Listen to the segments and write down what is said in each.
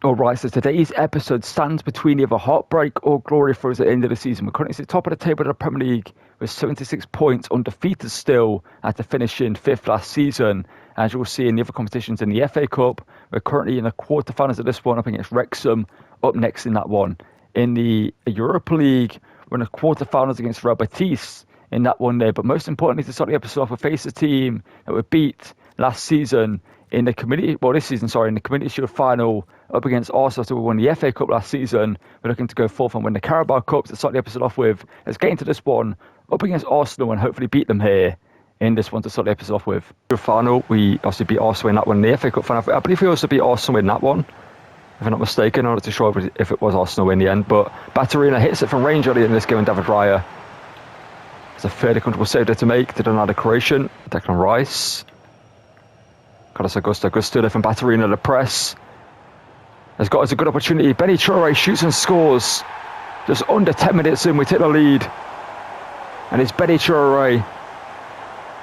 Alright, so today's episode stands between either heartbreak or glory for us at the end of the season. We're currently at the top of the table of the Premier League with 76 points, undefeated still after finishing 5th last season. As you'll see in the other competitions in the FA Cup, we're currently in the quarterfinals of this one up against Wrexham, up next in that one. In the Europa League, we're in the quarterfinals against Real Betis in that one there. But most importantly, to start the episode off, we face a team that we beat last season in the this season, in the Community Shield final up against Arsenal, so we won the FA Cup last season. We're looking to go forth and win the Carabao Cup to start the episode off with. Let's get into this one up against Arsenal and hopefully beat them here in this one to start the episode off with. The final, we obviously beat Arsenal in that one, the FA Cup final. I believe we also beat Arsenal in that one, if I'm not mistaken. I'm not too sure if it was Arsenal in the end, but Batterina hits it from range early in this game, and David Raya. It's a fairly comfortable save there to make to deny the creation. Declan Rice. Carlos Augusto, good steal there from Batterina, the press. Has got us a good opportunity. Benny Traore shoots and scores. Just under 10 minutes in, we take the lead. And it's Benny Traore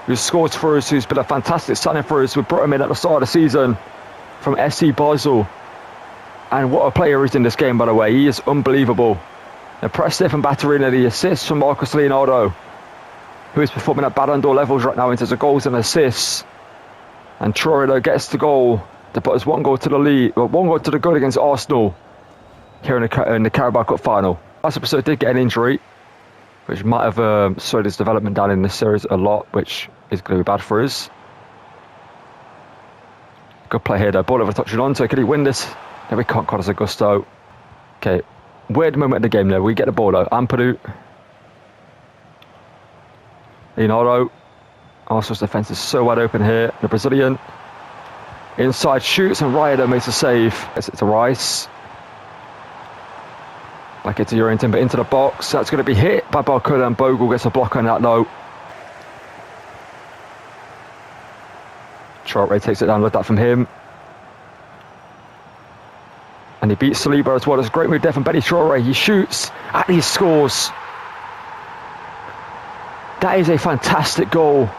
who scores for us, who's been a fantastic signing for us. We brought him in at the start of the season from SC Basel. And what a player he is in this game, by the way. He is unbelievable. The press there from Batterina, the assist from Marcus Leonardo, who is performing at Ballon d'Or levels right now in terms of goals and assists. And Traore gets the goal to put us one goal to the lead, one goal to the good against Arsenal here in the Carabao Cup final. Last episode did get an injury, which might have slowed his development down in this series a lot, which is going to be bad for us. Good play here though, ball over touching on, so can he win this? No, we can't. Carlos Augusto. Okay, weird moment in the game there. We get the ball though. Ampadu. Leonardo. Arsenal's defence is so wide open here. The Brazilian inside shoots and Raya makes a save. It's a Rice. Back into Urrington, but into the box. That's going to be hit by Barcola, and Bogle gets a block on that though. Traore takes it down with that from him. And he beats Saliba as well. It's a great move there from Benny Traore. He shoots and he scores. That is a fantastic goal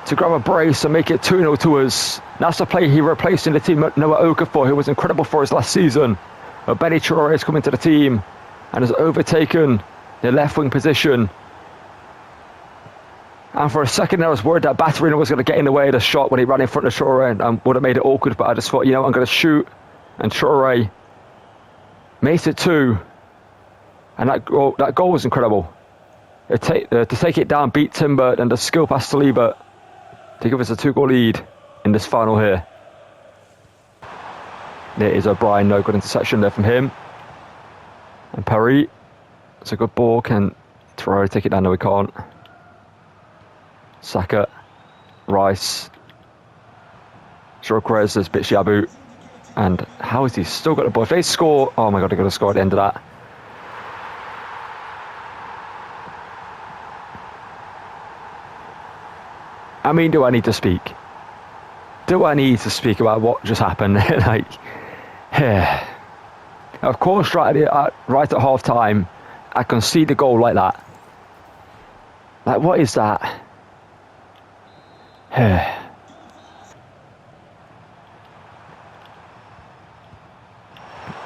to grab a brace and make it 2-0 to us. That's the player he replaced in the team, Noah Okafor, who was incredible for us last season. But Benny Traore has come into the team and has overtaken the left wing position. And for a second there I was worried that Batterina was going to get in the way of the shot when he ran in front of Traore and would have made it awkward, but I just thought, I'm going to shoot. And Traore makes it 2. And that goal was incredible. To take it down, beat Timber, and the skill pass to Saliba to give us a 2-goal lead in this final here. There is O'Brien, no good interception there from him. And Perry, it's a good ball. Can Traore take it down? No, we can't. Saka, Rice, Shorkrez, there's Bitshiabu. And how is he still got the ball? If they score, oh my god, they're going to score at the end of that. I mean, do I need to speak? Do I need to speak about what just happened? Of course, right at half time, I can see the goal like that. Like, what is that?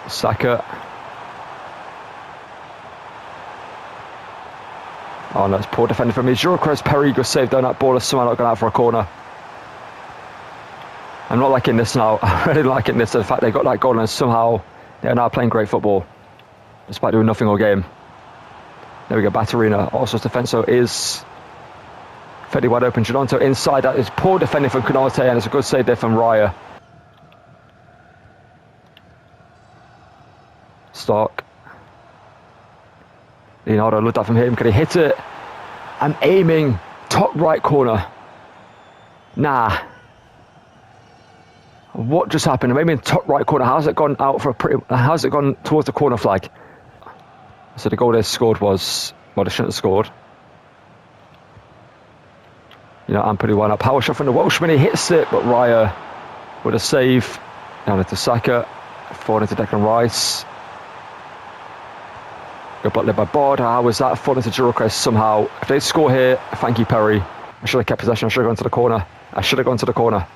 Saka. Oh no, it's poor defending from me. Jurocres Perigo saved on that ball. Has somehow not gone out for a corner. I'm not liking this now. I'm really liking this. The fact they got that goal and somehow they're now playing great football, despite doing nothing all game. There we go, Batterina. Arsenal's defence is fairly wide open. Gidonto inside. That is poor defending from Konate, and it's a good save there from Raya. Stark. Leonardo looked at from him. Can he hit it? I'm aiming top right corner. Nah. What just happened? I'm aiming top right corner. How's it gone out for a pretty? How's it gone towards the corner flag? So the goal they scored was, well, they shouldn't have scored. I'm pretty well up. Power shot from the Welshman. He hits it, but Raya with a save. Down into Saka. Forward into Declan Rice. Good block led by Bod. How was that? Forward into Jurocres somehow. If they score here, thank you, Perry. I should have kept possession. I should have gone to the corner.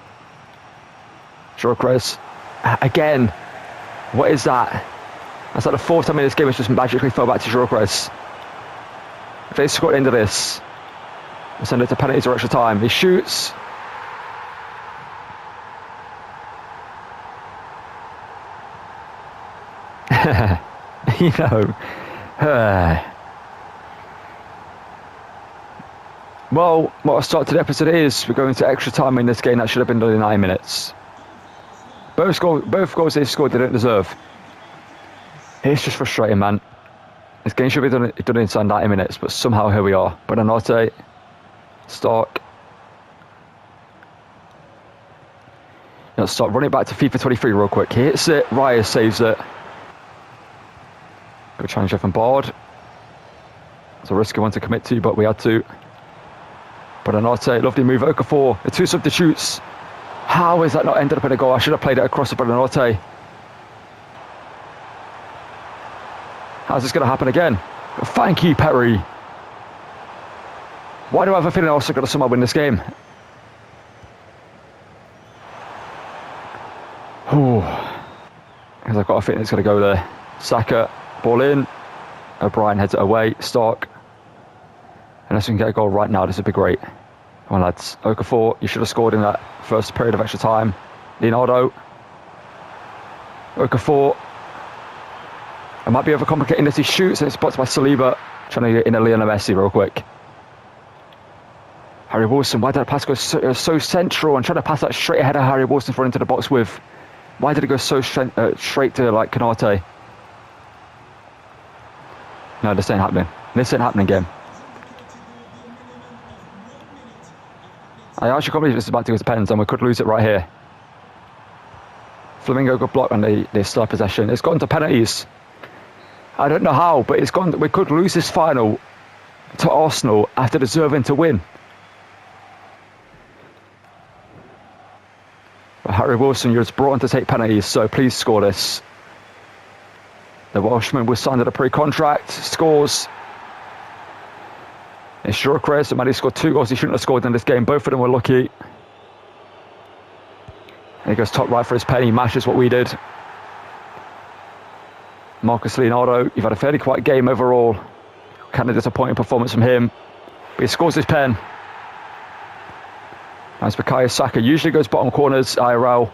Gyökeres. Again. What is that? That's like the fourth time in this game it's just magically fell back to Gyökeres. If they score into this, we'll send it to penalties or extra time. He shoots. You know. Well, what I start to the episode is we're going to extra time in this game that should have been done in 9 minutes. Both goals they scored they don't deserve. It's just frustrating, man. This game should be done inside 90 minutes, but somehow here we are. Buonanotte, Stark. Let's start running back to FIFA 23 real quick. He hits it, Raya saves it. Good challenge from Bard. It's a risky one to commit to, but we had to. Buonanotte, lovely move. Okafor, the two substitutes. How is that not ended up in a goal? I should have played it across to Buonanotte. How's this going to happen again? Thank you, Perry. Why do I have a feeling I'm also going to somehow win this game? Because I've got a feeling it's going to go there. Saka, ball in. O'Brien heads it away. Stark. Unless we can get a goal right now, this would be great. Come on, lads. Okafor, you should have scored in that first period of extra time. Leonardo. Okafor. I might be overcomplicating this. He shoots and it's blocked by Saliba. Trying to get in a Lionel Messi real quick. Harry Wilson, why did that pass go so central? And trying to pass that straight ahead of Harry Wilson for into the box with. Why did it go so straight to like Konate? No, this ain't happening. This ain't happening again. I actually can't believe this is about to go to pens and we could lose it right here. Flamingo got blocked and they still have possession. It's gone to penalties. I don't know how, but it's gone. We could lose this final to Arsenal after deserving to win. But Harry Wilson, you're brought on to take penalties, so please score this. The Welshman was signed at a pre-contract, scores. It's Gyökeres, the man who scored 2 goals he shouldn't have scored in this game. Both of them were lucky. And he goes top right for his pen, he mashes what we did. Marcus Leonardo, you've had a fairly quiet game overall. Kind of disappointing performance from him. But he scores his pen. As Bukayo Saka usually goes bottom corners, IRL.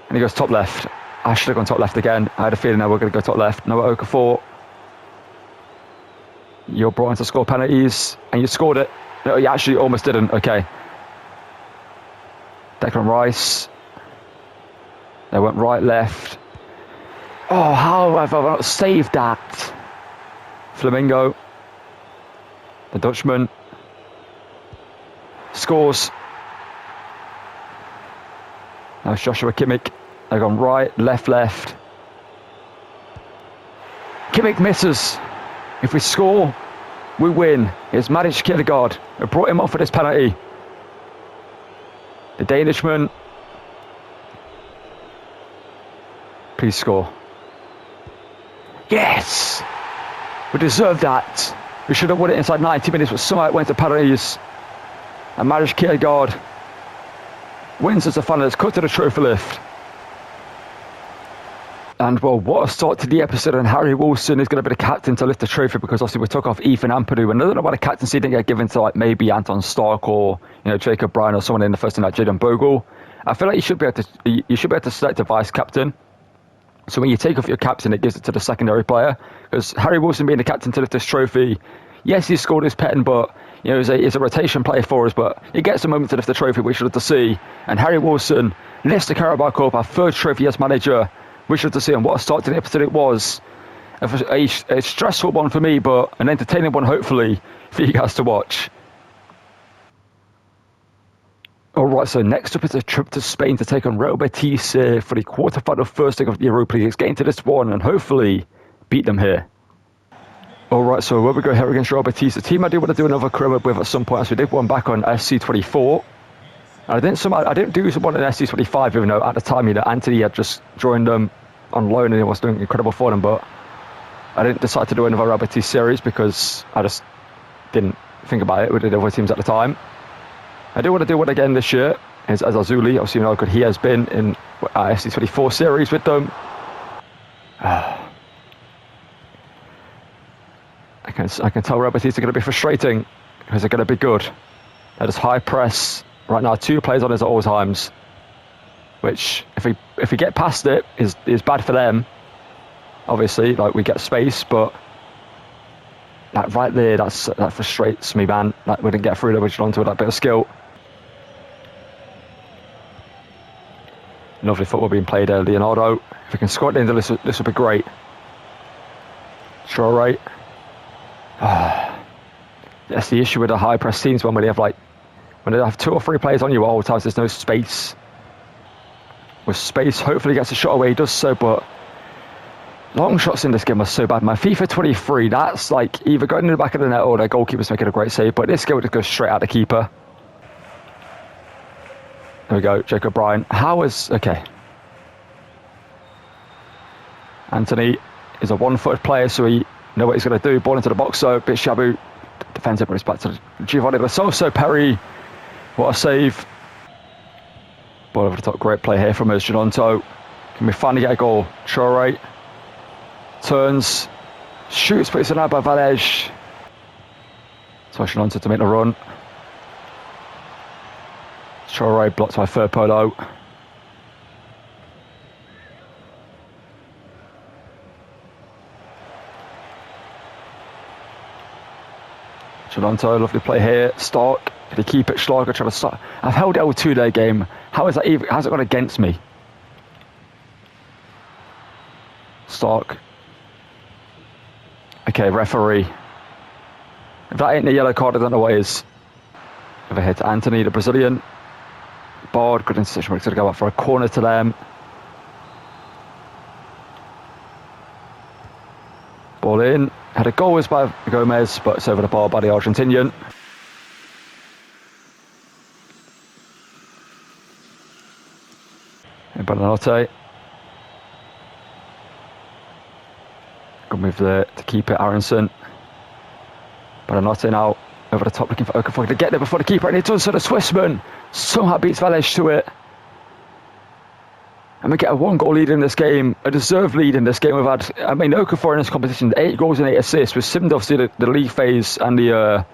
And he goes top left. I should have gone top left again. I had a feeling that we're going to go top left. Noah Okafor. You're brought in to score penalties. And you scored it. No, you actually almost didn't. Okay. Declan Rice. They went right, left. Oh, how have I not saved that? Flamingo. The Dutchman. Scores. Now it's Joshua Kimmich. They've gone right, left. Kimmich misses. If we score, we win. Here's Maric Kierkegaard. We brought him off for this penalty. The Danishman. Please score. Yes! We deserved that. We should have won it inside 90 minutes, but somehow it went to penalties. And Maric Kierkegaard wins as the finalists cut to the trophy lift. And well, what a start to the episode, and Harry Wilson is going to be the captain to lift the trophy because obviously we took off Ethan Ampadu, and I don't know why the captaincy didn't get given to like maybe Anton Stark or Jacob Brown or someone in the first team like Jadon Bogle. I feel like you should be able to select a vice captain. So when you take off your captain, it gives it to the secondary player. Because Harry Wilson being the captain to lift this trophy, yes, he scored his pen, but he's a rotation player for us. But he gets a moment to lift the trophy, which we should have to see. And Harry Wilson lifts the Carabao Cup, our third trophy as manager. We should have to see. And what a start to the episode it was. A stressful one for me, but an entertaining one, hopefully, for you guys to watch. Alright, so next up is a trip to Spain to take on Real Betis for the quarterfinal first leg of the Europa League. Let's get into this one and hopefully beat them here. Alright, so where we go here against Real Betis, the team I do want to do another career with at some point, as we did one back on SC24. And I didn't do one on SC25, even though at the time Anthony had just joined them on loan and he was doing incredible for them, but I didn't decide to do another Real Betis series because I just didn't think about it. We did other teams at the time. I do want to do one again this year, Here's Azazuli. Obviously, you know how good he has been in FC24 series with them. I can tell Real Betis are going to be frustrating because they're going to be good. They're just high press. Right now, 2 players on us at all times, which if we get past it is bad for them. Obviously, like, we get space, but like right there, that frustrates me, man. Like, we didn't get through the onto that bit of skill. Lovely football being played there, Leonardo. If we can score at the end of this will be great. Sure, right. That's the issue with the high press teams when they have 2 or 3 players on you at all times. There's no space. With space, hopefully he gets a shot away. He does so, but long shots in this game are so bad. My FIFA 23, that's like either going in the back of the net or the goalkeeper's making a great save. But this game just goes straight at the keeper. There we go, Jacob Bryan. Okay. Anthony is a one-footed player, so he knows what he's going to do. Ball into the box, so bit Shabu defends it, but it's back to Giovanni Lo Celso. Perry, what a save. Ball over the top, great play here from us. Janonto, can we finally get a goal? Traore turns, shoots, but it's an out by Valej. So Janonto to make the run. Traore blocked by Firpolo. Janonto, lovely play here. Stark, did he keep it? Schlager trying to start. I've held L2 their game. How's it gone against me? Stark. Okay, referee. If that ain't the yellow card, I don't know what is. Overhead to Anthony, the Brazilian. Bard, good interception. We're going to go out for a corner to them. Ball in. Had a goal was by Gomez, but it's over the bar by the Argentinian. And Bonanotte. Good move there to keep it, Aronson. Bonanotte now over the top looking for Okafor to get there before the keeper, and he does so. The Swissman somehow beats Valej to it. And we get a 1-goal lead in this game, a deserved lead in this game. We've had, Okafor in this competition, 8 goals and 8 assists, with Simmed obviously the league phase and the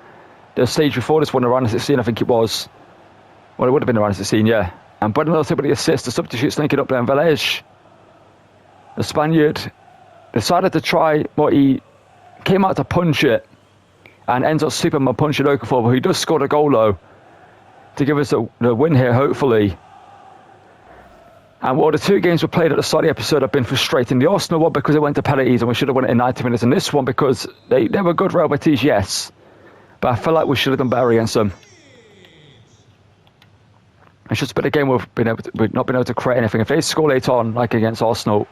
stage before this one, around 16, I think it was. Well, it would have been around 16, yeah. And Bonanotte with the assist, the substitutes linking up there, and Valej, the Spaniard, decided to try what he came out to punch it, and ends up Superman punching Okafor, but he does score the goal though, to give us the win here, hopefully. And while the 2 games we played at the start of the episode have been frustrating, the Arsenal one because it went to penalties and we should have won it in 90 minutes, and this one because they were good Real Betis, yes, but I feel like we should have done better against them. It's just been a game we've not been able to create anything. If they score late on, like against Arsenal,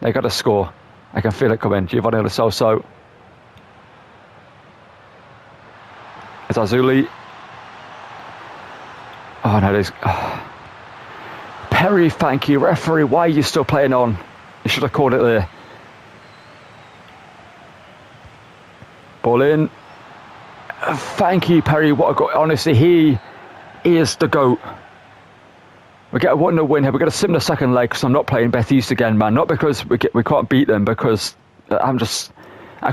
they got to score. I can feel it coming. Giovanni Lo Celso. It's Azuli. Oh no, there's... Perry, thank you. Referee, why are you still playing on? You should have called it there. Ball in. Thank you, Perry. What a goal. Honestly, he is the GOAT. We get a 1-0 win here. We're going to sim the second leg because I'm not playing Betis again, man. Not because we can't beat them, because I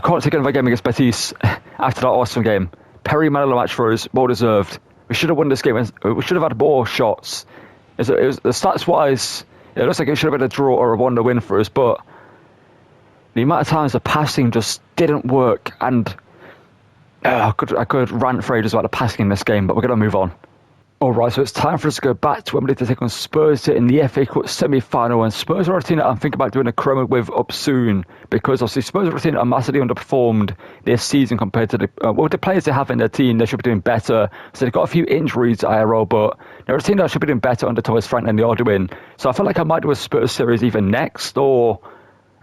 can't take another game against Betis after that awesome game. Perry, man of the match for us, well deserved. We should have won this game. We should have had more shots. It was the stats wise, it looks like it should have been a draw or a 1-0 win for us, but the amount of times the passing just didn't work, and I could rant for ages about the passing in this game, but we're going to move on. Alright, so it's time for us to go back to Wembley to take on Spurs in the FA Cup semi-final, and Spurs are a team that I'm thinking about doing a chroma with up soon, because obviously Spurs are a team that are massively underperformed this season compared to the players they have in their team. They should be doing better. So they've got a few injuries IRL, but they're a team that should be doing better under Thomas Frank than they are doing. So I feel like I might do a Spurs series even next, or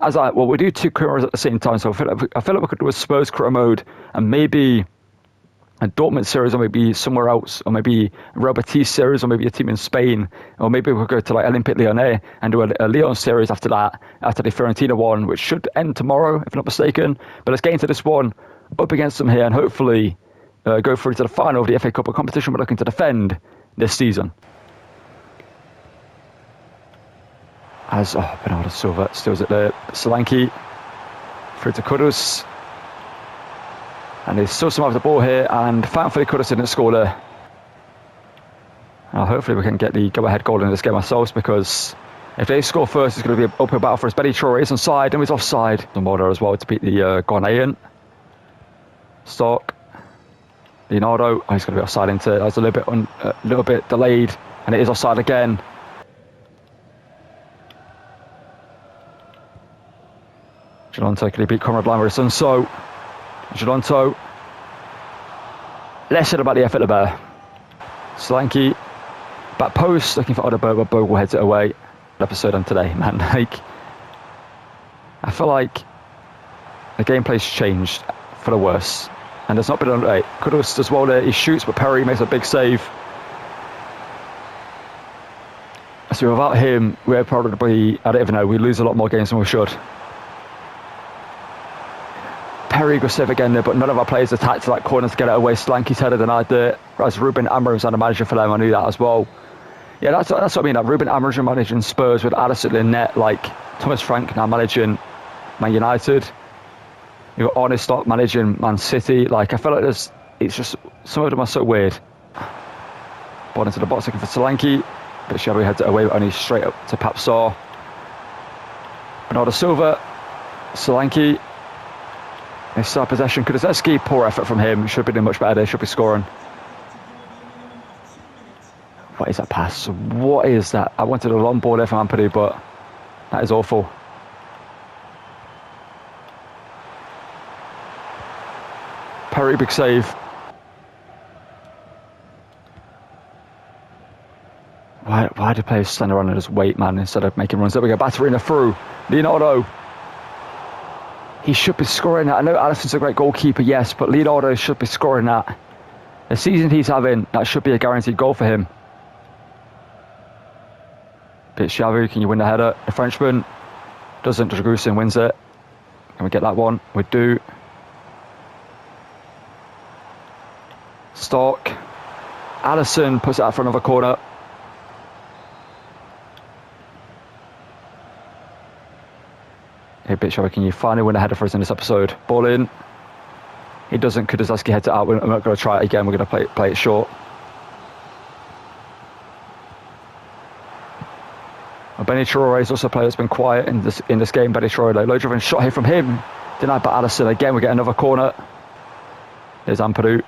we do 2 chromas at the same time, so I feel like we could do a Spurs chroma mode and maybe a Dortmund series, or maybe somewhere else, or maybe a Real Betis series, or maybe a team in Spain, or maybe we'll go to like Olympique Lyonnais and do a Lyon series after that, after the Fiorentina one, which should end tomorrow, if not mistaken. But let's get into this one, up against them here, and hopefully go through to the final of the FA Cup, a competition we're looking to defend this season. As Bernardo Silva steals it there. Solanke through to Kudus. And there's still some of the ball here, and thankfully Kudus didn't score there. Now hopefully we can get the go-ahead goal in this game ourselves, because if they score first, it's going to be an uphill battle for us. Benny Traore is onside, and he's offside. The Mulder as well to beat the Ghanaian. Stark. Leonardo. Oh, he's going to be offside into it. That was a little bit delayed, and it is offside again. Gelonto, can he beat Conrad Blanc with his son? So, Gelonto. Less said about the effort, the better. Solanke. Back post, looking for Odeberg, but Bogle heads it away. Episode on today, man. Like, I feel like the gameplay's changed for the worse. And there's not been a... Kudus does well there. He shoots, but Perry makes a big save. So without him, we're probably... I don't even know. We lose a lot more games than we should. Perry goes save again there, but none of our players attacked to that corner to get it away. Solanke's headed and I did it. Whereas Ruben Amorim's on the manager for them. I knew that as well. Yeah, that's what I mean. Like Ruben Amorim managing Spurs with Addison in net. Like Thomas Frank now managing Man United. You've got Arne Slot managing Man City. Like, I feel like it's just, some of them are so weird. Ball into the box looking for Solanke. But Shabby heads it away, only straight up to Pap Sarr. Bernardo Silva. Solanke. They start possession. Kulusevski, poor effort from him. Should be doing much better there. Should be scoring. What is that pass? What is that? I wanted a long ball there from Ampadu, but that is awful. Perry, big save. Why do players stand around and just wait, man, instead of making runs? There we go, Batterina through. Leonardo. He should be scoring that. I know Alisson's a great goalkeeper, yes, but Leonardo should be scoring that. The season he's having, that should be a guaranteed goal for him. Bit Xavi, can you win the header? The Frenchman doesn't. Dragusin wins it. Can we get that one? We do. Stark. Alisson puts it out for another corner. Hey, bit Xavi, can you finally win a header for us in this episode? Ball in. He doesn't. Kulusevski heads it out. We're not going to try it again. We're going to play it short. Benny Traore is also a player that's been quiet in this game. Benny Traore, like, low driven shot here from him. Denied by Alisson. Again, we get another corner. There's Ampadu.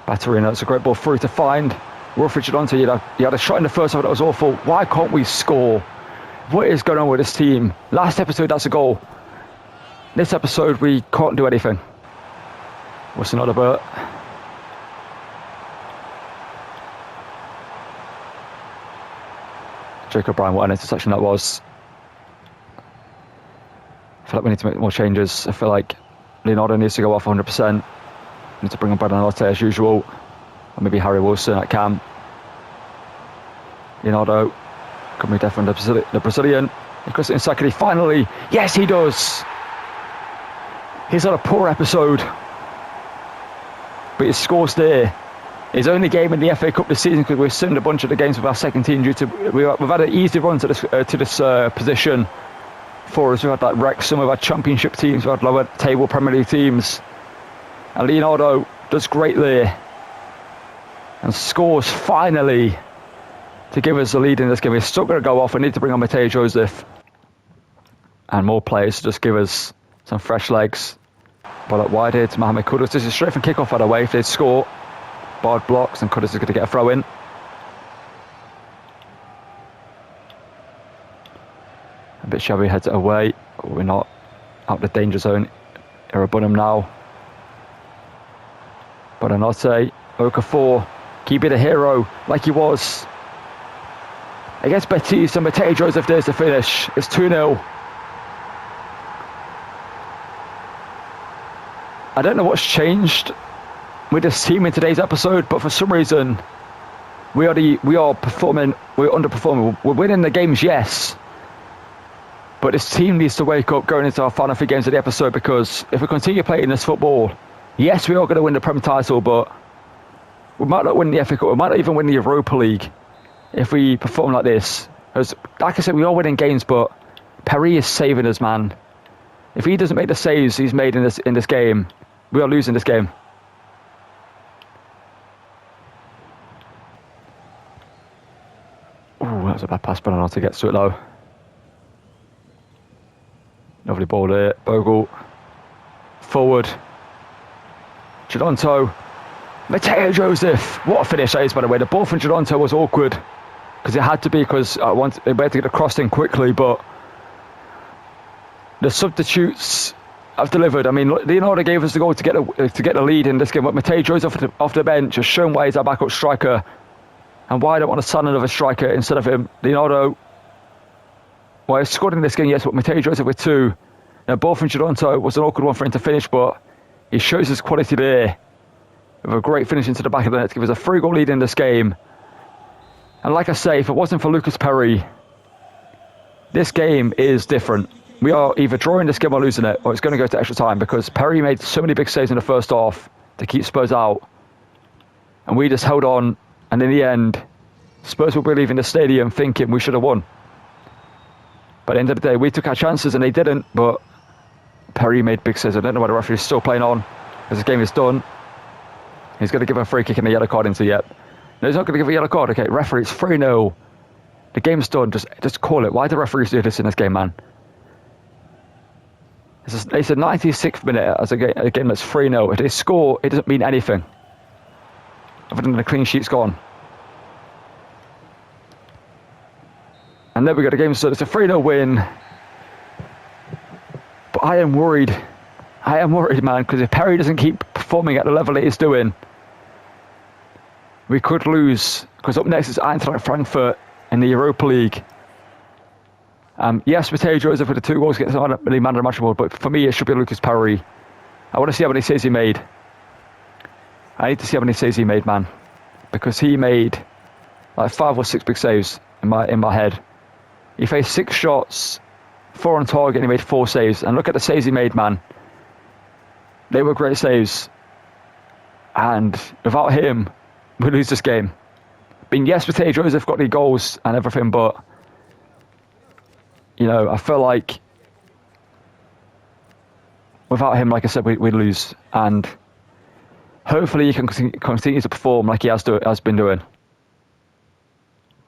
Batterina, that's a great ball through to find Wilfried Gelonto. You had a shot in the first half that was awful. Why can't we score? What is going on with this team? Last episode, that's a goal. This episode, we can't do anything. What's another Bert? Jacob Bryan, what an intersection that was. I feel like we need to make more changes. I feel like Leonardo needs to go off 100%. We need to bring on Brandon Lotte as usual. Or maybe Harry Wilson at cam. Leonardo, can we defend the Brazilian? He goes inside, can he finally? Yes, he does. He's had a poor episode, but he scores there. His only game in the FA Cup this season, because we've simmed a bunch of the games with our second team due to we've had an easy run to this position for us. We've had that wreck some of our championship teams, we've had lower table Premier League teams, and Leonardo does great there and scores finally to give us the lead in this game. We're still going to go off. We need to bring on Mateo Joseph and more players to just give us some fresh legs. Ball out wide here to Mohamed Kudus. This is straight from kick-off out of the way. If they score, Bard blocks and Kudus is going to get a throw in. A bit shabby, heads it away. We're not out the danger zone. Irabunum now. Bonanotte, Okafor, can he be the hero like he was against Betis? And Mateo Joseph, there's the finish. It's 2-0. I don't know what's changed with this team in today's episode, but for some reason we are performing. We're underperforming. We're winning the games, yes, but this team needs to wake up going into our final 3 games of the episode, because if we continue playing this football, yes, we are going to win the Premier title, but We might not win the FA Cup, we might not even win the Europa League if we perform like this. As, like I said, we are winning games, but Perry is saving us, man. If he doesn't make the saves he's made in this game, we are losing this game. Oh, that was a bad pass, but I don't know how to get to it though. Lovely ball there, Bogle. Forward. Gironto. Mateo Joseph. What a finish that is, by the way. The ball from Gironto was awkward because it had to be, because they had to get the cross in quickly, but the substitutes have delivered. I mean, Leonardo gave us the goal to get the lead in this game, but Mateo Joseph off the bench has shown why he's our backup striker and why I don't want to sign another striker instead of him. Leonardo, well, he scored in this game, yes, but Mateo Joseph with 2. Now, ball from Gironto was an awkward one for him to finish, but he shows his quality there with a great finish into the back of the net to give us a 3-goal lead in this game. And like I say, if it wasn't for Lucas Perry, this game is different. We are either drawing this game or losing it, or it's going to go to extra time, because Perry made so many big saves in the first half to keep Spurs out. And we just held on, and in the end, Spurs will be leaving the stadium thinking we should have won. But at the end of the day, we took our chances and they didn't, but Perry made big saves. I don't know why the referee is still playing on, as the game is done. He's going to give a free kick and a yellow card into yet. No, he's not going to give a yellow card. Okay, referee, it's 3-0. The game's done. Just call it. Why do referees do this in this game, man? It's a 96th minute as a game that's 3-0. If they score, it doesn't mean anything other than the clean sheet's gone. And then we got a game, so it's a 3-0 win. But I am worried. I am worried, man, because if Perry doesn't keep performing at the level he's doing, we could lose. Because up next is Eintracht Frankfurt in the Europa League. Yes, Mateo Joseph with the 2 goals gets the man of the match award, but for me it should be Lucas Perry. I want to see how many saves he made. I need to see how many saves he made, man, because he made like 5 or 6 big saves in my head. He faced 6 shots, 4 on target, and he made 4 saves. And look at the saves he made, man. They were great saves. And without him, we lose this game. I mean, yes, Mateo Joseph got the goals and everything, but you know, I feel like without him, like I said, we lose. And hopefully he can continue to perform like he has been doing.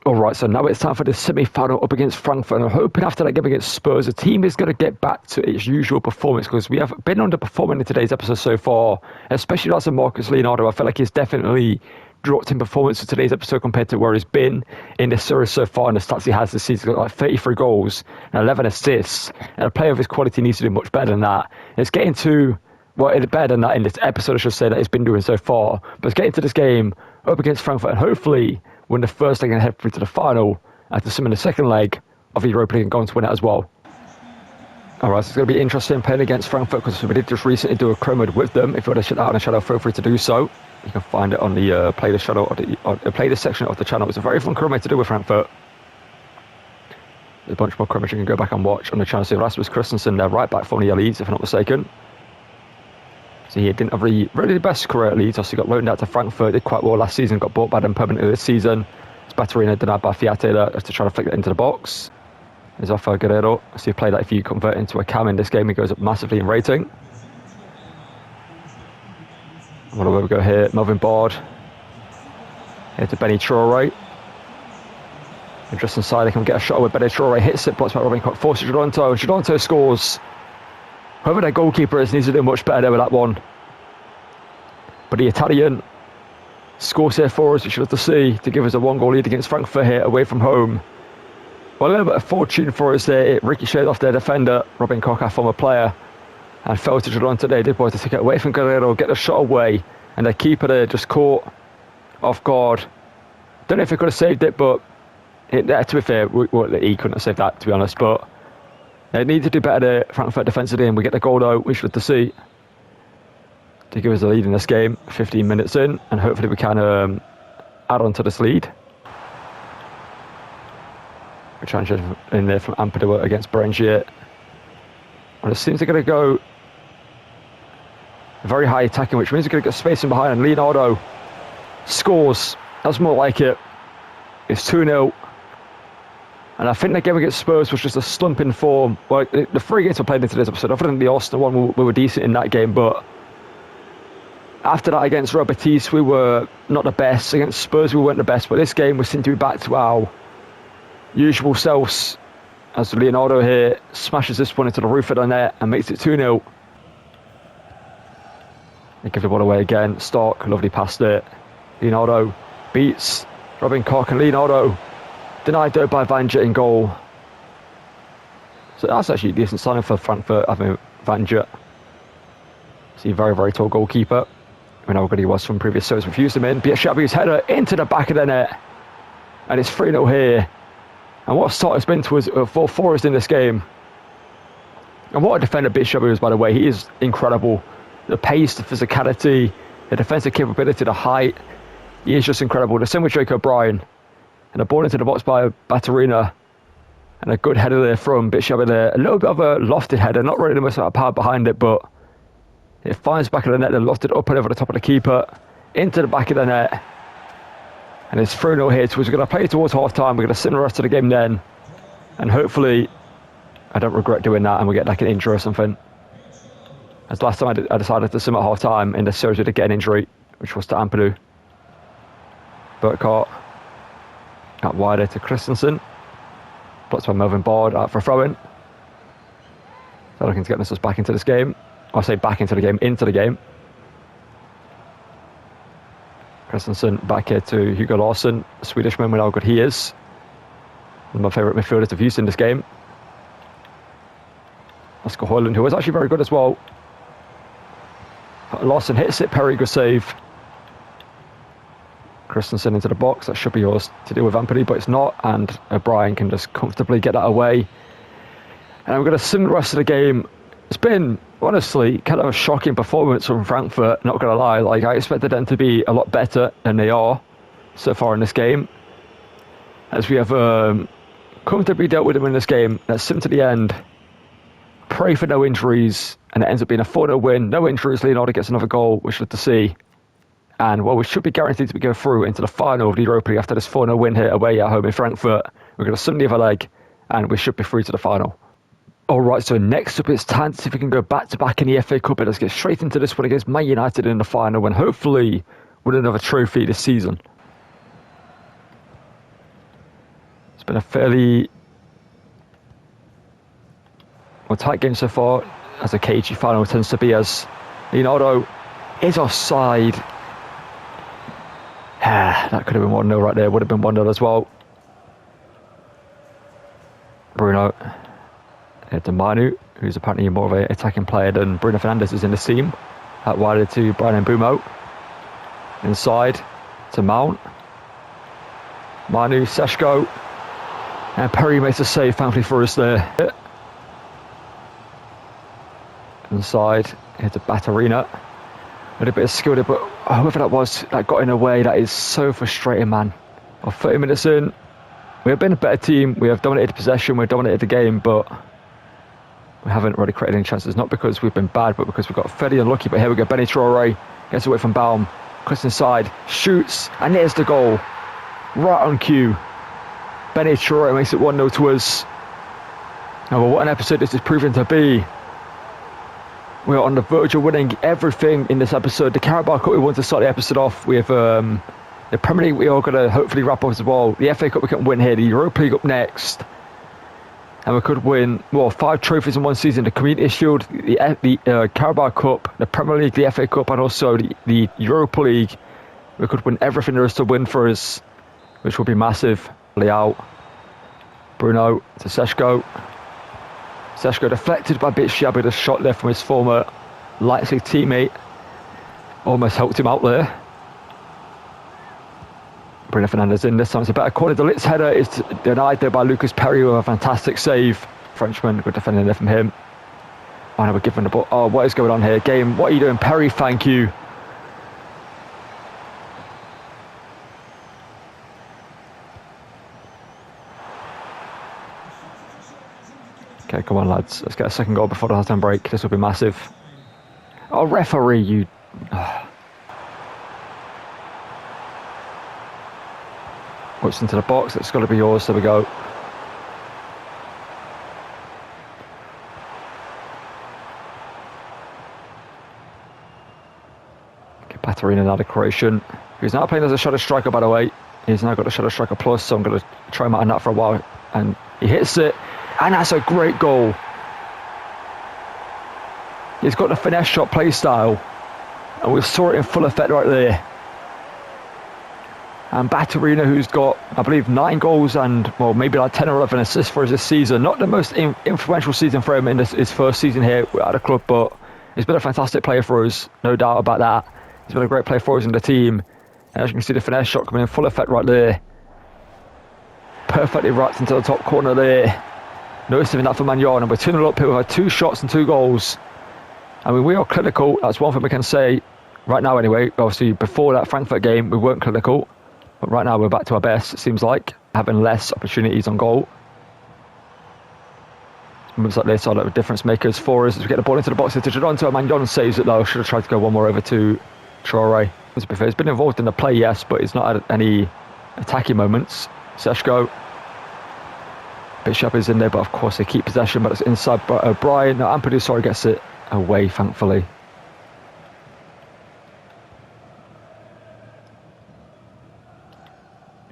Alright, so now it's time for the semi-final up against Frankfurt. And I'm hoping after that game against Spurs, the team is going to get back to its usual performance, because we have been underperforming in today's episode so far, especially that's Marcus Leonardo. I feel like he's definitely dropped in performance for today's episode compared to where he's been in this series so far. And the stats he has this season, got like 33 goals and 11 assists. And a player of his quality needs to do much better than that. And it's getting to, well, it's better than that in this episode, I should say, that he's been doing so far. But it's getting to this game up against Frankfurt, and hopefully win the first leg and head through to the final, and to swim in the second leg of the Europa League and go on to win it as well. Alright, so it's going to be interesting playing against Frankfurt, because we did just recently do a chromode with them. If you want to check that out on the channel, feel free to do so. You can find it on the playlist channel, or the playlist section of the channel. It's a very fun chromode to do with Frankfurt. There's a bunch more chromates you can go back and watch on the channel. So Rasmus Christensen, they're right back from the Leeds, if I'm not mistaken. So he didn't have really the best career at Leeds. Also got loaned out to Frankfurt, did quite well last season, got bought by them permanently this season. It's Batterina denied by Fiate to try to flick it into the box. There's Rafa Guerrero. So you play that, if you convert into a cam in this game, he goes up massively in rating. What do we go here? Melvin Bard. Here to Benny Traore. And just inside, they can get a shot with Benny Traore. Hits it, blocks by Robin Koch, forces Gironto. And Gironto scores. Whoever their goalkeeper is needs to do much better there with that one. But the Italian scores here for us, which you love to see, to give us a 1-goal lead against Frankfurt here away from home. Well, a little bit of fortune for us there. It ricocheted off their defender, Robin Koch, our former player, and fell to Gironto there. Did boys to take it away from Guerrero, get the shot away, and their keeper there just caught off guard. Don't know if he could have saved it, but to be fair, he couldn't have saved that, to be honest. But they need to do better there, Frankfurt defensively, and we get the goal though, which we'd love to see, to give us a lead in this game, 15 minutes in, and hopefully we can add on to this lead. We're trying to in there from Ampadu against Berengier. And it seems they're going to go very high attacking, which means they're going to get space in behind, and Leonardo scores. That's more like it. It's 2-0. And I think the game against Spurs was just a slump in form. Well, the 3 games I played into this episode, other than the Arsenal one, we were decent in that game. But after that, against Real Betis, we were not the best. Against Spurs, we weren't the best. But this game, we seem to be back to our usual selves. As Leonardo here smashes this one into the roof of the net and makes it 2-0. They give the ball away again. Stark, lovely past it. Leonardo beats Robin Koch, and Leonardo denied though by Vanja in goal. So that's actually a decent signing for Frankfurt, having Vanja. See, very, very tall goalkeeper. We know how good he was from previous shows. Refused him in. Biashabi's header into the back of the net. And it's 3-0 here. And what a start it's been to us for us in this game. And what a defender Biashabi is, by the way. He is incredible. The pace, the physicality, the defensive capability, the height. He is just incredible. The same with Jake O'Brien. And a ball into the box by Batarina. And a good header there from Biashabi there. A little bit of a lofted header. Not really the most amount of power behind it, but it finds back of the net and lofted up and over the top of the keeper. Into the back of the net. And it's 3-0 here. So we're going to play towards half-time. We're going to sit in the rest of the game then. And hopefully, I don't regret doing that and we get like an injury or something. As last time I decided to sim at half-time in the series, we did get an injury, which was to Ampadu. Burkhardt out wider to Christensen. Blocked by Melvin Bard out for a throw-in. They're looking to get us back into this game. I say back into the game, into the game. Christensen back here to Hugo Larsson, Swedishman, with how good he is. One of my favourite midfielders of use in this game. Oscar Højlund, who is actually very good as well. Larsson hits it, Perry, good save. Christensen into the box, that should be yours to deal with Ampadu, but it's not, and O'Brien can just comfortably get that away. And I'm going to sim the rest of the game. It's been, honestly, kind of a shocking performance from Frankfurt, not going to lie. Like, I expected them to be a lot better than they are so far in this game. As we have comfortably dealt with them in this game, let's sim to the end. Pray for no injuries, and it ends up being a 4-0 win. No injuries, Leonardo gets another goal, which is good to see. And, well, we should be guaranteed to go through into the final of the Europa League after this 4-0 win here away at home in Frankfurt. We're going to sim the other leg, and we should be through to the final. All right, so next up it's time to see if we can go back-to-back in the FA Cup. Let's get straight into this one against Man United in the final and hopefully win another trophy this season. It's been a fairly tight game so far, as a cagey final tends to be, as Leonardo is offside. That could have been 1-0 right there, would have been 1-0 as well. Bruno. To Manu, who's apparently more of an attacking player than Bruno Fernandes is in this team. Out wider to Brian Mbumo. Inside to Mount. Manu, Seshko. And Perry makes a save, thankfully for us there. Inside, here to Batarina. A little bit of skill there, but whoever that was that got in the way, that is so frustrating, man. Well, 30 minutes in, we have been a better team. We have dominated possession, we've dominated the game, but we haven't really created any chances, not because we've been bad, but because we got fairly unlucky. But here we go, Benny Traore gets away from Baum, cuts inside, shoots, and there's the goal. Right on cue. Benny Traore makes it 1-0 to us. Now, well, what an episode this is proving to be. We're on the verge of winning everything in this episode. The Carabao Cup, we want to start the episode off with the Premier League, we are going to hopefully wrap up as well. The FA Cup we can win here, the Europa League up next. And we could win, well, 5 trophies in one season. The Community Shield, the Carabao Cup, the Premier League, the FA Cup, and also the Europa League. We could win everything there is to win for us, which will be massive. Leao, Bruno to Seshko. Seshko deflected by Biashabi, a shot there from his former Leipzig teammate. Almost helped him out there. Bruno Fernandes in this time. It's a better corner. The Litz header is denied there by Lucas Perry with a fantastic save. Frenchman, good defending there from him. Oh no, we're giving the ball. Oh, what is going on here? Game, what are you doing? Perry, thank you. Okay, come on, lads. Let's get a second goal before the half-time break. This will be massive. Oh, referee, you... Puts into the box. It's got to be yours. There we go. Batarina now the Croatian, who's now playing as a shadow striker, by the way. He's now got the shadow striker plus, so I'm going to try him out on that for a while. And he hits it, and that's a great goal. He's got the finesse shot play style, and we saw it in full effect right there. And Batarina, who's got, I believe, 9 goals and, well, maybe like 10 or 11 assists for us this season. Not the most influential season for him in his first season here at the club, but he's been a fantastic player for us, no doubt about that. He's been a great player for us in the team. And as you can see, the finesse shot coming in full effect right there. Perfectly wrapped into the top corner there. No saving that for Magnon. And we're 2-0 up here. We've had 2 shots and 2 goals. I mean, we are clinical. That's one thing we can say right now anyway. Obviously, before that Frankfurt game, we weren't clinical. But right now, we're back to our best, it seems like. Having less opportunities on goal. Moves like this are like difference makers for us as we get the ball into the box. It's Toronto, and Magnon saves it though. Should have tried to go one more over to Traore. He's been involved in the play, yes, but he's not had any attacking moments. Seshko. Bishop is in there, but of course they keep possession, but it's inside O'Brien. No, Ampadu, sorry, gets it away, thankfully.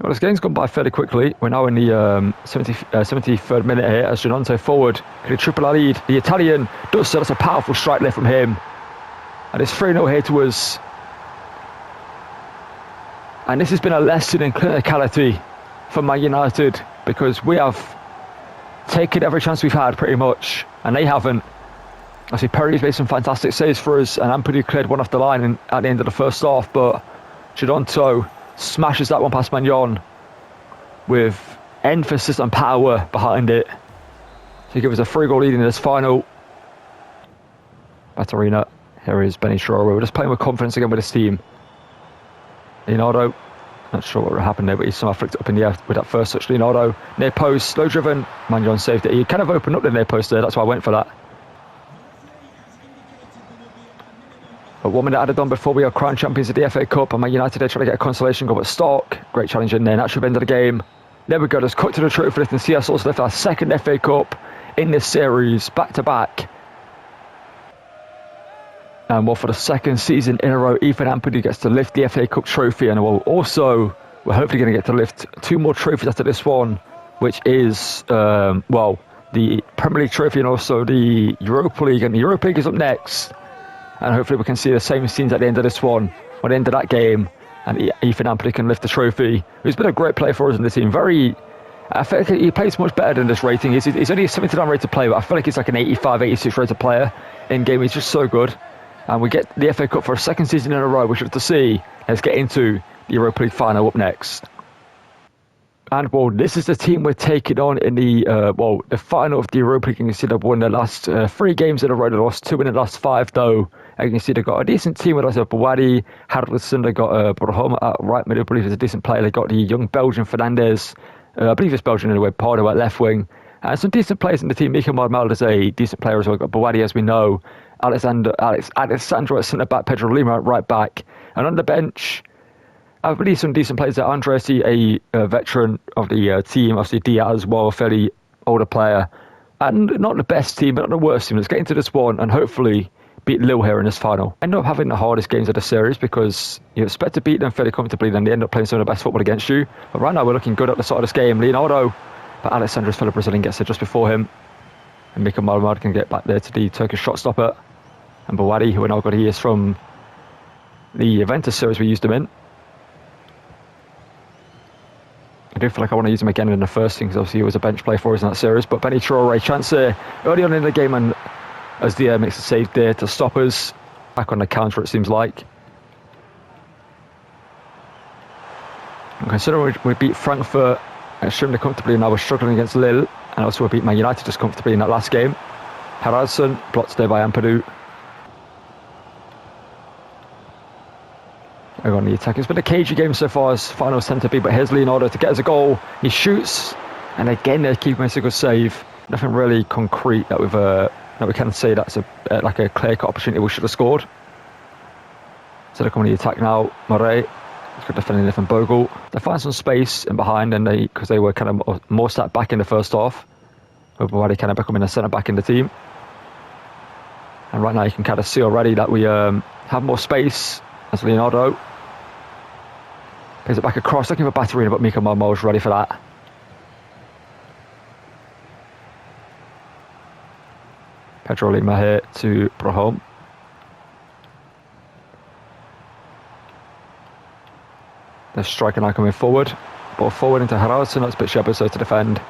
Well, this game's gone by fairly quickly. We're now in the 73rd minute here as Genonto forward. Can he triple our lead? The Italian does so. That's a powerful strike there from him. And it's 3-0 here to us. And this has been a lesson in clinicality for Man United, because we have taken every chance we've had pretty much, and they haven't. I see Perry's made some fantastic saves for us, and Ampadu cleared one off the line at the end of the first half, but Genonto smashes that one past Magnon with emphasis and power behind it to give us a 3-goal lead in this final. Batarina, here is Benny Traore. We're just playing with confidence again with this team. Leonardo, not sure what happened there, but he somehow flicked it up in the air with that first touch. Leonardo, near post, slow driven. Magnon saved it. He kind of opened up the near post there, that's why I went for that. But 1 minute added on before we are crowned champions of the FA Cup, and Man United are trying to get a consolation goal at Stoke. Great challenge in there, and that should have ended the game. There we go, just cut to the truth for this, and see us also lift our second FA Cup in this series, back to back. And well, for the second season in a row, Ethan Ampadu gets to lift the FA Cup trophy, and we're hopefully going to get to lift 2 more trophies after this one, which is, well, the Premier League trophy and also the Europa League, and the Europa League is up next. And hopefully we can see the same scenes at the end of this one, at the end of that game, and Ethan Ampadu can lift the trophy. He's been a great player for us in the team. I feel like he plays much better than this rating. He's only a 79 rated player, but I feel like he's like an 85, 86 rated player in game. He's just so good. And we get the FA Cup for a second season in a row, which we have to see. Let's get into the Europa League final up next. And well, this is the team we're taking on in the the final of the Europa League. You can see they've won the last 3 games in a row. They lost 2 in the last 5 though. And you can see they've got a decent team with us. Bouwadi, Harrelson, they got Borhoma at right mid. I believe he's a decent player. They got the young Belgian Fernandez. I believe it's Belgian anyway. Pardo at left wing. And some decent players in the team. Mika Marmel is a decent player as well. We've got Bouwadi, as we know. Alexandro at centre back. Pedro Lima at right back. And on the bench, I believe some decent players there. Andresi, a veteran of the team. Obviously Diaz as well, a fairly older player. And not the best team, but not the worst team. Let's get into this one and hopefully beat Lille here in this final. End up having the hardest games of the series because you expect to beat them fairly comfortably, then they end up playing some of the best football against you. But right now we're looking good at the start of this game. Leonardo, but Alexandro's fellow Brazilian gets it just before him. And Mika Marmad can get back there to the Turkish shot stopper. And Bouwadi, who we now got, he is from the Juventus series we used him in. I do feel like I want to use him again in the first thing because obviously he was a bench player for us in that series. But Benny Traore, chance there early on in the game, and as the makes a save there to stop us. Back on the counter, it seems like. And considering we beat Frankfurt extremely comfortably, and now we're struggling against Lille, and also we beat Man United just comfortably in that last game. Haraldsson blocked there by Ampadu. On the attack. It's been a cagey game so far, as finals tend to be, but here's Leonardo to get us a goal. He shoots, and again the keeper makes a good save. Nothing really concrete that we can say that's like a clear-cut opportunity we should have scored. So they're coming to the attack now. Moret It's good defending from Bogle. They find some space in behind, and because they were kind of more sat back in the first half, with Bawadi kind of becoming a centre back in the team. And right now you can kind of see already that we have more space as Leonardo plays it back across, looking for Batterina, but Mika Marmo's ready for that. Pedro Lima here to Brahom. The striker now coming forward. Ball forward into Haraldson, that's a bit Shepherd to defend.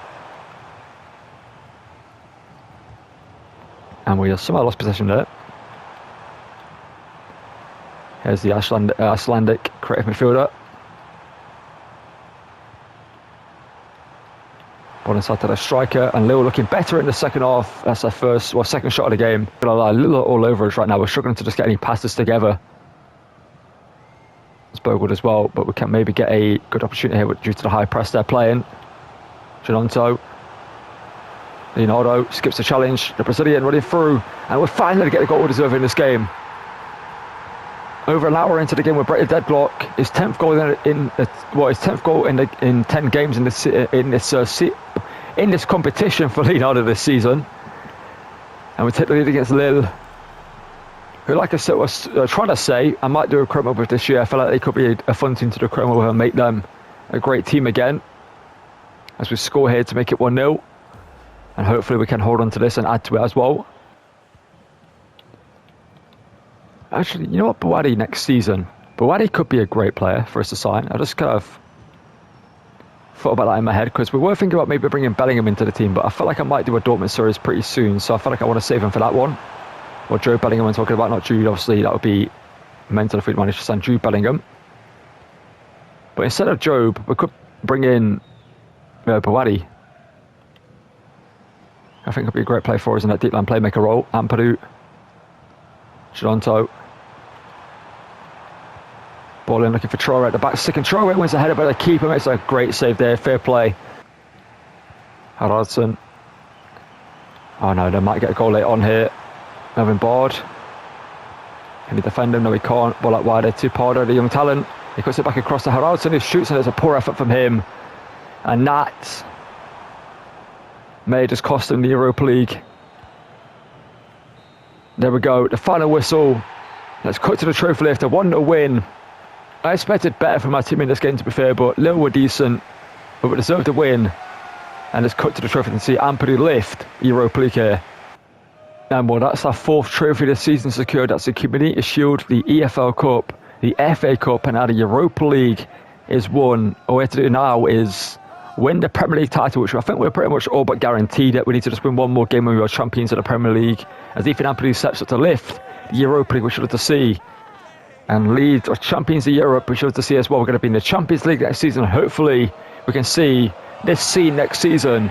And we have somehow lost possession there. Here's the Icelandic creative midfielder. Ball inside to the striker, and Lille looking better in the second half. That's their second shot of the game. A little all over us right now. We're struggling to just get any passes together. It's Bogled as well, but we can maybe get a good opportunity here due to the high press they're playing. Ginonto. Leonardo skips the challenge. The Brazilian running through, and we're finally getting the goal we deserve in this game. Over an hour into the game, we're breaking deadlock. His 10th goal his 10th goal in 10 games in this competition for Leonardo this season. And we take the lead against Lille, who, like I said, was trying to say I might do a chroma with this year. I feel like they could be a fun team to do a chroma with and make them a great team again. As we score here to make it 1-0. And hopefully we can hold on to this and add to it as well. Actually, you know what, Bawadi next season? Bawadi could be a great player for us to sign. I just kind of thought about that in my head, because we were thinking about maybe bringing Bellingham into the team, but I feel like I might do a Dortmund series pretty soon, so I feel like I want to save him for that one. Or Jude Bellingham I'm talking about, not Jude, obviously. That would be mental if we'd managed to sign Jude Bellingham. But instead of Job, we could bring in Bawadi. I think it'd be a great play for us in that deep line playmaker role. Ampadu. Ginonto. Ball in, looking for Traore at the back. Stick, and Traore wins the header, but the keeper makes a great save there. Fair play. Haraldson. Oh no, they might get a goal late on here. Melvin Bard. Can he defend him? No, he can't. Ball out wider to Parder, the young talent. He cuts it back across to Haraldson, who shoots, and there's a poor effort from him. And that may just cost him the Europa League. There we go, the final whistle. Let's cut to the trophy lift, a 1-0 win. I expected better from my team in this game, to be fair, but Lille were decent, but we deserved a win. And let's cut to the trophy and see Ampadu lift Europa League here. And well, that's our 4th trophy this season secured. That's the Community Shield, the EFL Cup, the FA Cup, and now the Europa League is won. All we have to do now is win the Premier League title, which I think we're pretty much all but guaranteed it. We need to just win one more game when we are champions of the Premier League, as Ethan Ampadu steps up to lift the Europa League, which we'll have to see. And Leeds are champions of Europe, which we'll have to see as well. We're going to be in the Champions League next season. Hopefully we can see this scene next season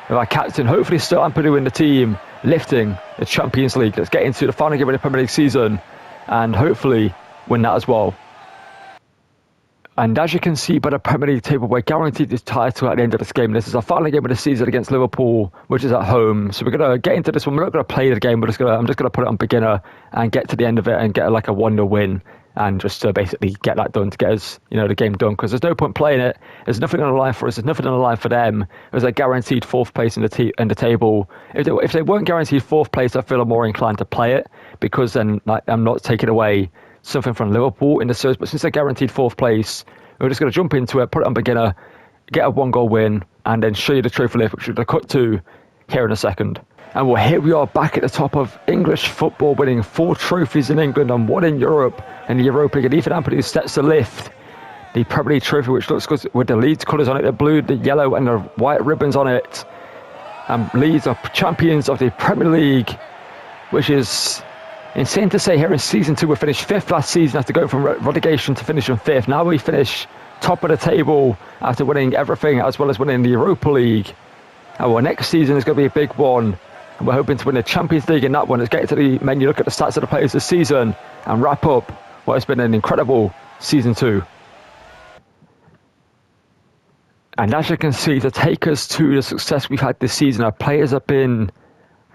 with our captain, hopefully still Ampadu in the team, lifting the Champions League. Let's get into the final game of the Premier League season and hopefully win that as well. And as you can see by the Premier League table, we're guaranteed this title at the end of this game. This is our final game of the season against Liverpool, which is at home. So we're going to get into this one. We're not going to play the game. I'm just going to put it on beginner and get to the end of it and get like a 1-0 win. And just to basically get that done, to get us, the game done. Because there's no point playing it. There's nothing on the line for us. There's nothing on the line for them. There's a guaranteed 4th place in the table. If they weren't guaranteed 4th place, I feel I'm more inclined to play it. Because then I'm not taking away something from Liverpool in the series. But since they're guaranteed 4th place, we're just going to jump into it, put it on beginner, get a 1-goal win, and then show you the trophy lift, which we're going to cut to here in a second. And well, here we are back at the top of English football, winning 4 trophies in England and 1 in Europe and the Europa League. And Ethan Ampadu steps to lift the Premier League trophy, which looks good with the Leeds colours on it, the blue, the yellow, and the white ribbons on it. And Leeds are champions of the Premier League, which is insane to say. Here in season 2, we finished 5th last season after going from relegation to finishing 5th. Now we finish top of the table after winning everything, as well as winning the Europa League. Our next season is going to be a big one, and we're hoping to win the Champions League in that one. Let's get into the menu, look at the stats of the players this season, and wrap up what has been an incredible season 2. And as you can see, to take us to the success we've had this season, our players have been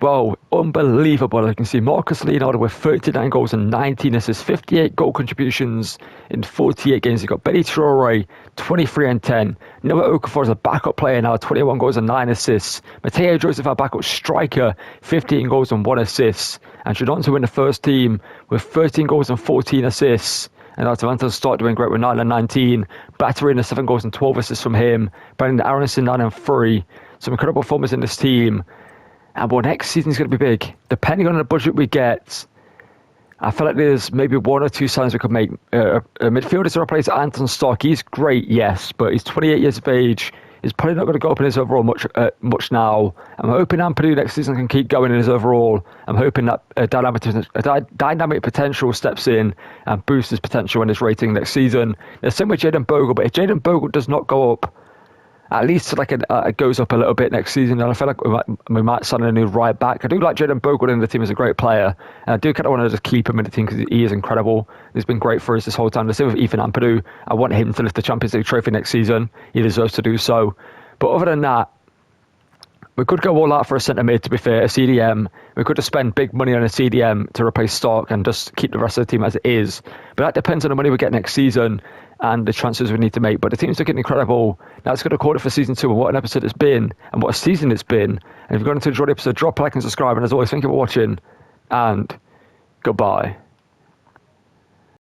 Well, unbelievable. You can see Marcus Leonardo with 39 goals and 19 assists, 58 goal contributions in 48 games. You've got Benny Traore, 23 and 10. Noah Okafor is a backup player now, 21 goals and 9 assists. Mateo Joseph, our backup striker, 15 goals and 1 assist. And Tridonto in the first team with 13 goals and 14 assists. And Atamanta's start doing great with 9 and 19. Battery in the 7 goals and 12 assists from him. Brendan Aronson, 9 and 3. Some incredible performers in this team. And well, next season's going to be big. Depending on the budget we get, I feel like there's maybe 1 or 2 signings we could make. A midfielder to replace Anton Stark. He's great, yes, but he's 28 years of age. He's probably not going to go up in his overall much now. I'm hoping Ampadu next season can keep going in his overall. I'm hoping that dynamic potential steps in and boosts his potential and his rating next season. The same with Jayden Bogle, but if Jayden Bogle does not go up, at least it goes up a little bit next season, and I feel like we might sign a new right back. I do like Jayden Bogle in the team as a great player, and I do kind of want to just keep him in the team because he is incredible. He's been great for us this whole time. The same with Ethan Ampadu. I want him to lift the Champions League trophy next season. He deserves to do so. But other than that, we could go all out for a centre mid, to be fair, a CDM. We could just spend big money on a CDM to replace Stark and just keep the rest of the team as it is. But that depends on the money we get next season and the transfers we need to make. But the team's looking incredible. That's going to call it for season 2 and what an episode it's been and what a season it's been. And if you're going to enjoy the episode, drop a like and subscribe. And as always, thank you for watching and goodbye.